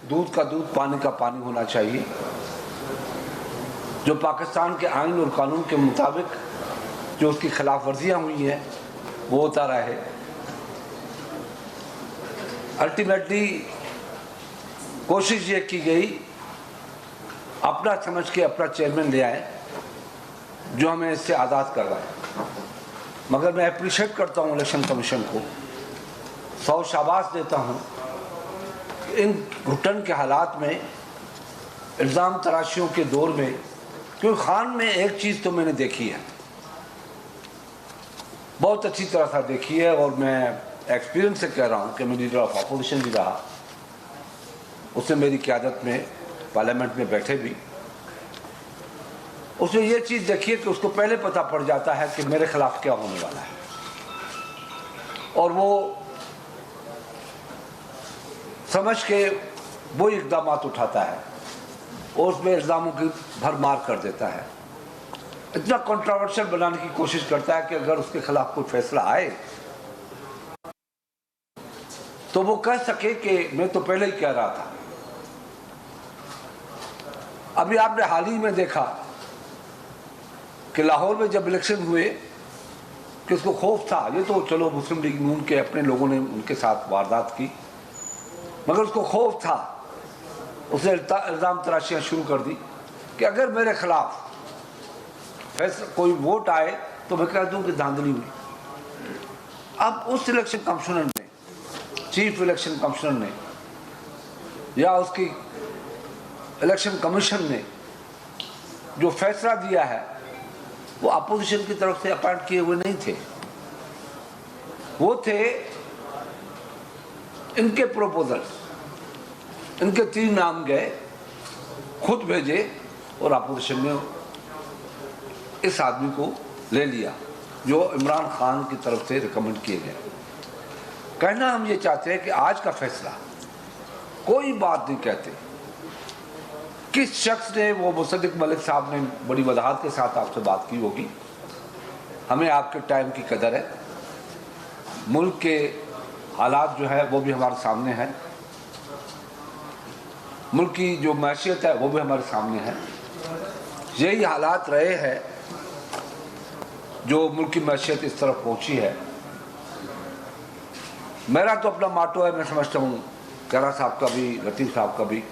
दूध का दूध, पानी का पानी होना चाहिए। जो पाकिस्तान के आइन और कानून के मुताबिक जो उसकी खिलाफ वर्जियाँ हुई हैं वो होता रहे। अल्टीमेटली कोशिश ये की गई अपना समझ के अपना चेयरमैन ले आए जो हमें इससे आज़ाद करवाए। मगर मैं अप्रिशिएट करता हूँ इलेक्शन कमीशन को, 100 शाबाश देता हूँ। इन घुटन के हालात में, इल्ज़ाम तराशियों के दौर में, क्योंकि खान में एक चीज़ तो मैंने देखी है, बहुत अच्छी तरह से देखी है, और मैं एक्सपीरियंस से कह रहा हूँ कि मैं लीडर ऑफ अपोजिशन भी रहा, उसने मेरी क़यादत में पार्लियामेंट में बैठे भी। उसने ये चीज़ देखी है कि उसको पहले पता पड़ जाता है कि मेरे खिलाफ क्या होने वाला है, और वो समझ के वो इक़दाम उठाता है और उसमें इल्ज़ामों की भरमार कर देता है। इतना कंट्रोवर्शियल बनाने की कोशिश करता है कि अगर उसके खिलाफ कोई फैसला आए तो वो कह सके कि मैं तो पहले ही कह रहा था। अभी आपने हाल ही में देखा कि लाहौर में जब इलेक्शन हुए कि उसको खौफ था, ये तो चलो मुस्लिम लीग नून के अपने लोगों ने उनके साथ वारदात की, मगर उसको खौफ था, उसने इल्ज़ाम तराशियाँ शुरू कर दी कि अगर मेरे खिलाफ फैसला कोई वोट आए तो मैं कह दूं कि धांधली हुई। अब उस इलेक्शन कमिश्नर ने, चीफ इलेक्शन कमिश्नर ने या उसकी इलेक्शन कमीशन ने जो फैसला दिया है वो अपोजिशन की तरफ से अपॉइंट किए हुए नहीं थे, वो थे इनके प्रोपोजल्स। इनके 3 नाम गए, खुद भेजे, और अपोजिशन ने इस आदमी को ले लिया जो इमरान खान की तरफ से रिकमेंड किए गए। कहना हम ये चाहते हैं कि आज का फैसला कोई बात नहीं कहते किस शख्स ने, वो मुसद्दिक मलिक साहब ने बड़ी वजाहत के साथ आपसे बात की होगी। हमें आपके टाइम की कदर है, मुल्क के हालात जो है वो भी हमारे सामने है, मुल्क की जो मैशियत है वो भी हमारे सामने है। यही हालात रहे हैं जो मुल्क की मैशियत इस तरफ पहुंची है। मेरा तो अपना माटो है, मैं समझता हूँ करा साहब का भी, लतीफ़ साहब का भी,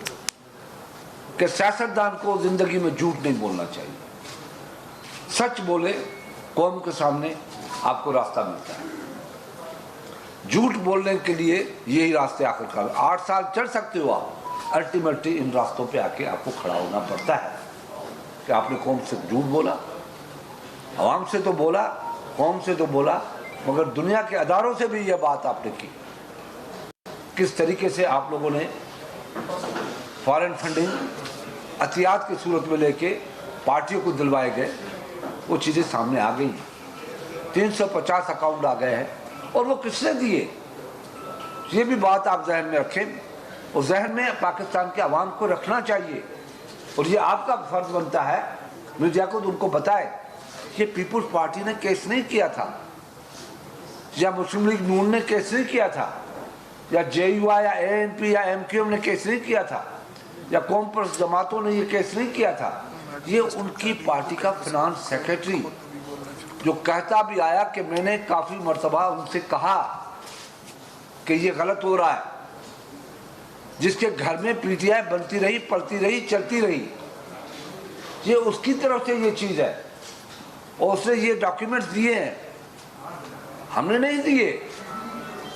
कि सियासतदान को ज़िंदगी में झूठ नहीं बोलना चाहिए। सच बोले, कौम के सामने आपको रास्ता मिलता है। झूठ बोलने के लिए यही रास्ते आखिरकार 8 साल चढ़ सकते हो आप, अल्टीमेटली इन रास्तों पे आके आपको खड़ा होना पड़ता है कि आपने कौम से झूठ बोला, आवाम से तो बोला, कौम से तो बोला, मगर दुनिया के अदारों से भी यह बात आपने की। किस तरीके से आप लोगों ने फॉरेन फंडिंग अतियात की सूरत में लेके पार्टियों को दिलवाए गए, वो चीज़ें सामने आ गई। 350 अकाउंट आ गए हैं, और वो किसने दिए, ये भी बात आप जहन में रखें, और जहन में पाकिस्तान के अवाम को रखना चाहिए। और ये आपका फर्ज बनता है मीडिया को उनको बताए ये पीपुल्स पार्टी ने केस नहीं किया था, या मुस्लिम लीग नून ने केस नहीं किया था, या JUI या ANP या MQM ने केस नहीं किया था, या कॉम्पर्स जमातों ने ये केस नहीं किया था। ये उनकी पार्टी का फिनांस सेक्रेटरी जो कहता भी आया कि मैंने काफ़ी मरतबा उनसे कहा कि ये गलत हो रहा है, जिसके घर में PTI बनती रही, पलती रही, चलती रही, ये उसकी तरफ से ये चीज़ है, और उसने ये डॉक्यूमेंट्स दिए हैं, हमने नहीं दिए,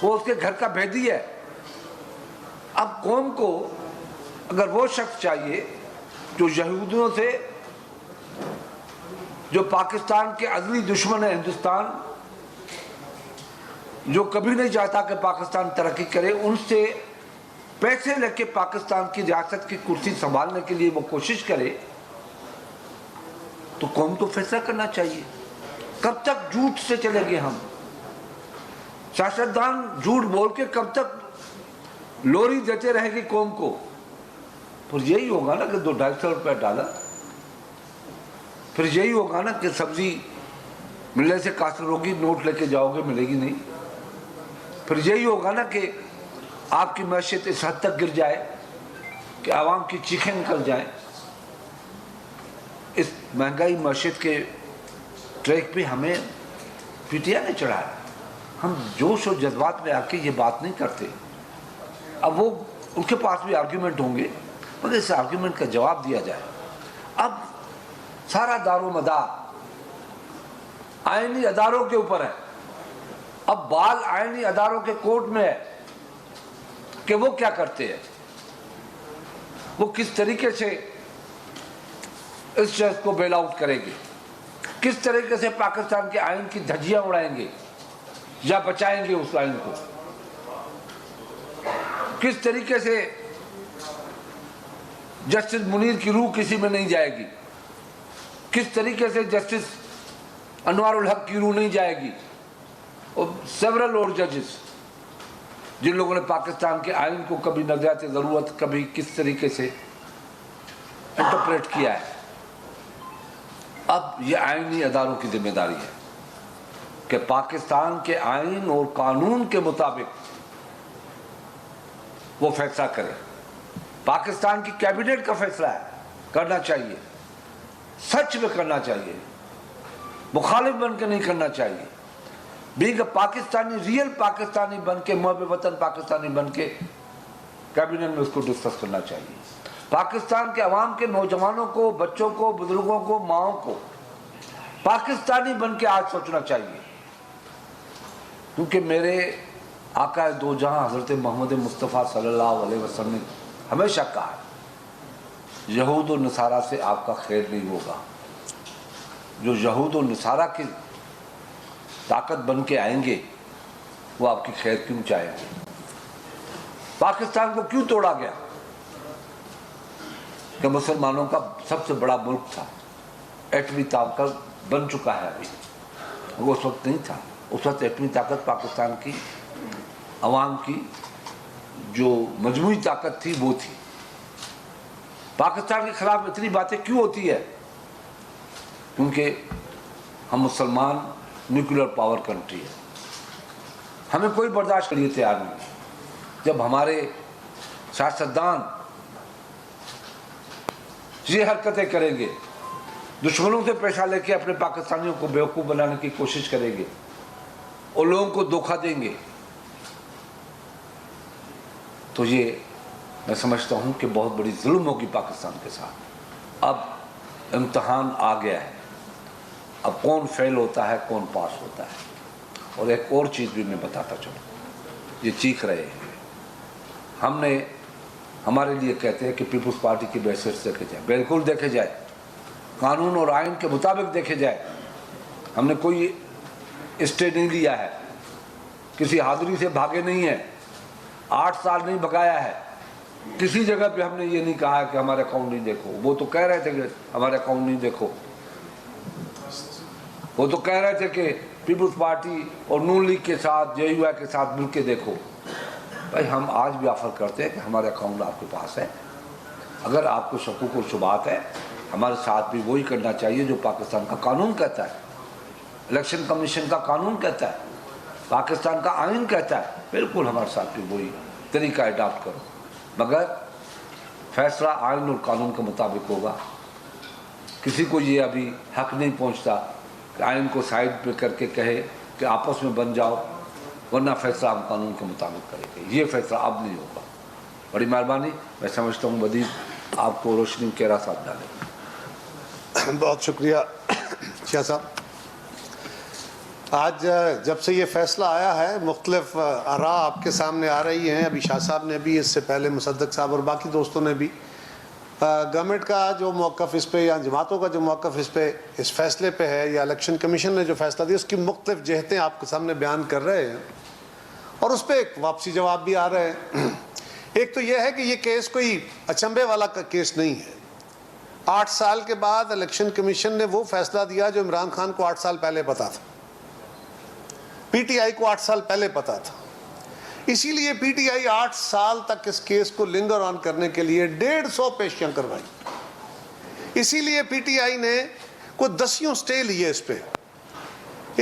वो उसके घर का भेदी है। अब कौम को अगर वो शख्स चाहिए जो यहूदियों से, जो पाकिस्तान के अज़ली दुश्मन है हिंदुस्तान, जो कभी नहीं चाहता कि पाकिस्तान तरक्की करे, उनसे पैसे लेके पाकिस्तान की रियासत की कुर्सी संभालने के लिए वो कोशिश करे, तो कौम को फैसला करना चाहिए। कब तक झूठ से चलेंगे हम? सियासतदान झूठ बोल के कब तक लोरी देते रहेगी कौम को? फिर यही होगा ना कि 200-250 रुपया डाला, फिर यही होगा ना कि सब्जी मिलने से कासर होगी, नोट लेके जाओगे मिलेगी नहीं। फिर यही होगा ना कि आपकी मैशियत इस हद तक गिर जाए कि आवाम की चीखें निकल जाएं। इस महंगाई मईशत के ट्रैक पे हमें पीटीआई ने चढ़ाया। हम जोश और जज्बात में आके ये बात नहीं करते। अब वो उनके पास भी आर्ग्यूमेंट होंगे, मगर इस आर्ग्यूमेंट का जवाब दिया जाए। अब सारा दारोमदार आईनी अदारों के ऊपर है। अब बाल आईनी अदारों के कोर्ट में है कि वो क्या करते हैं, वो किस तरीके से इस जज को बेल आउट करेंगे, किस तरीके से पाकिस्तान के आइन की धज्जियां उड़ाएंगे या बचाएंगे उस आइन को, किस तरीके से जस्टिस मुनीर की रूह किसी में नहीं जाएगी, किस तरीके से जस्टिस अनवारुल हक की रूह नहीं जाएगी, और सेवरल और जजेस जिन लोगों ने पाकिस्तान के आइन को कभी नज़रियात ज़रूरत कभी किस तरीके से इंटरप्रेट किया है। अब ये आइनी अदारों की जिम्मेदारी है कि पाकिस्तान के आइन और कानून के मुताबिक वो फैसला करे। पाकिस्तान की कैबिनेट का फैसला है, करना चाहिए, सच में करना चाहिए, मुखालिफ बन के नहीं करना चाहिए। बीइंग पाकिस्तानी, रियल पाकिस्तानी बन के, मुहब्बे वतन पाकिस्तानी बन के कैबिनेट में उसको डिस्कस करना चाहिए। पाकिस्तान के अवाम के नौजवानों को, बच्चों को, बुजुर्गों को, माओ को पाकिस्तानी बन के आज सोचना चाहिए। क्योंकि मेरे आका दो जहां हजरत मोहम्मद मुस्तफ़ा सल्लल्लाहु अलैहि वसल्लम ने हमेशा कहा है, यहूद और नसारा से आपका खैर नहीं होगा। जो यहूद और नसारा की ताकत बन के आएंगे वो आपकी खैर क्यों चाहेंगे। पाकिस्तान को क्यों तोड़ा गया कि मुसलमानों का सबसे बड़ा मुल्क था, एटमी ताकत बन चुका है अभी, वो उस वक्त नहीं था। उस वक्त एटमी ताकत पाकिस्तान की अवाम की जो मजमूई ताकत थी वो थी। पाकिस्तान के खिलाफ इतनी बातें क्यों होती है, क्योंकि हम मुसलमान न्यूक्लियर पावर कंट्री है, हमें कोई बर्दाश्त के लिए तैयार नहीं। जब हमारे सियासतदान ये हरकतें करेंगे, दुश्मनों से पैसा लेके अपने पाकिस्तानियों को बेवकूफ़ बनाने की कोशिश करेंगे और लोगों को धोखा देंगे, तो ये मैं समझता हूँ कि बहुत बड़ी जुल्म होगी पाकिस्तान के साथ। अब इम्तहान आ गया है, अब कौन फेल होता है, कौन पास होता है। और एक और चीज़ भी मैं बताता चलूँ, ये चीख रहे हैं, हमने हमारे लिए कहते हैं कि पीपल्स पार्टी की बेसिस देखे जाए, बिल्कुल देखे जाए, कानून और आइन के मुताबिक देखे जाए। हमने कोई स्टे नहीं लिया है, किसी हाजिरी से भागे नहीं है, 8 साल नहीं भगाया है, किसी जगह पे हमने ये नहीं कहा कि हमारे अकाउंट नहीं देखो। वो तो कह रहे थे कि हमारे अकाउंट नहीं देखो, वो तो कह रहे थे कि पीपल्स पार्टी और नून लीग के साथ, जेयूआई के साथ मिलके देखो। भाई हम आज भी ऑफर करते हैं कि हमारे अकाउंट आपके पास है, अगर आपको शकूक और शुबात है हमारे साथ भी वही करना चाहिए जो पाकिस्तान का कानून कहता है, इलेक्शन कमीशन का कानून कहता है, पाकिस्तान का आइन कहता है। बिल्कुल हमारे साथ भी वही तरीका अडॉप्ट करो, मगर फैसला आइन और कानून के मुताबिक होगा। किसी को ये अभी हक नहीं पहुंचता कि आइन को साइड पे करके कहे कि आपस में बन जाओ, वरना फैसला हम कानून के मुताबिक करेंगे। ये फैसला अब नहीं होगा। बड़ी मेहरबानी, मैं समझता हूँ मजीद आपको रोशनी केरा साथ डालें। बहुत शुक्रिया शाह साहब। आज जब से ये फ़ैसला आया है, मुख्तलिफ आरा आपके सामने आ रही हैं। अभी शाह साहब ने भी, इससे पहले मुसद्दक साहब और बाकी दोस्तों ने भी गवर्नमेंट का जो मौक़िफ़ इस पे या जमातों का जो मौक़िफ़ इस पे, इस फ़ैसले पे है, या इलेक्शन कमीशन ने जो फ़ैसला दिया, उसकी मुख्तलिफ जहतें आपके सामने बयान कर रहे हैं और उस पर एक वापसी जवाब भी आ रहे हैं। एक तो यह है कि ये केस कोई अचंभे वाला केस नहीं है। 8 साल के बाद इलेक्शन कमीशन ने वो फैसला दिया जो इमरान खान को 8 साल पहले पता था, पीटीआई को 8 साल पहले पता था। इसीलिए पीटीआई 8 साल तक इस केस को लिंगर ऑन करने के लिए 150 पेशियां करवाई। इसीलिए पीटीआई ने कोई 10 स्टे लिए इस पे।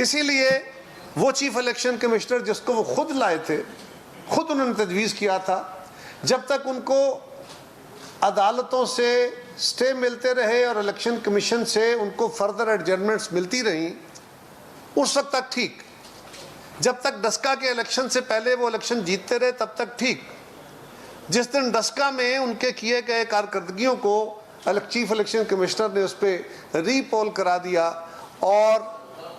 इसीलिए वो चीफ इलेक्शन कमिश्नर जिसको वो खुद लाए थे, खुद उन्होंने तजवीज़ किया था, जब तक उनको अदालतों से स्टे मिलते रहे और इलेक्शन कमीशन से उनको फर्दर एडजर्नमेंट्स मिलती रहीं, उस वक्त तक ठीक। जब तक डस्का के इलेक्शन से पहले वो इलेक्शन जीतते रहे तब तक ठीक। जिस दिन डस्का में उनके किए गए कारकर्दगियों को चीफ इलेक्शन कमिश्नर ने उस पर रीपोल करा दिया और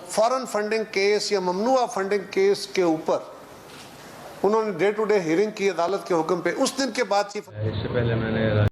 फॉरेन फंडिंग केस या ममनुआ फंडिंग केस के ऊपर उन्होंने डे टू डे हियरिंग की अदालत के हुक्म पे, उस दिन के बाद चीफ इससे पहले मैंने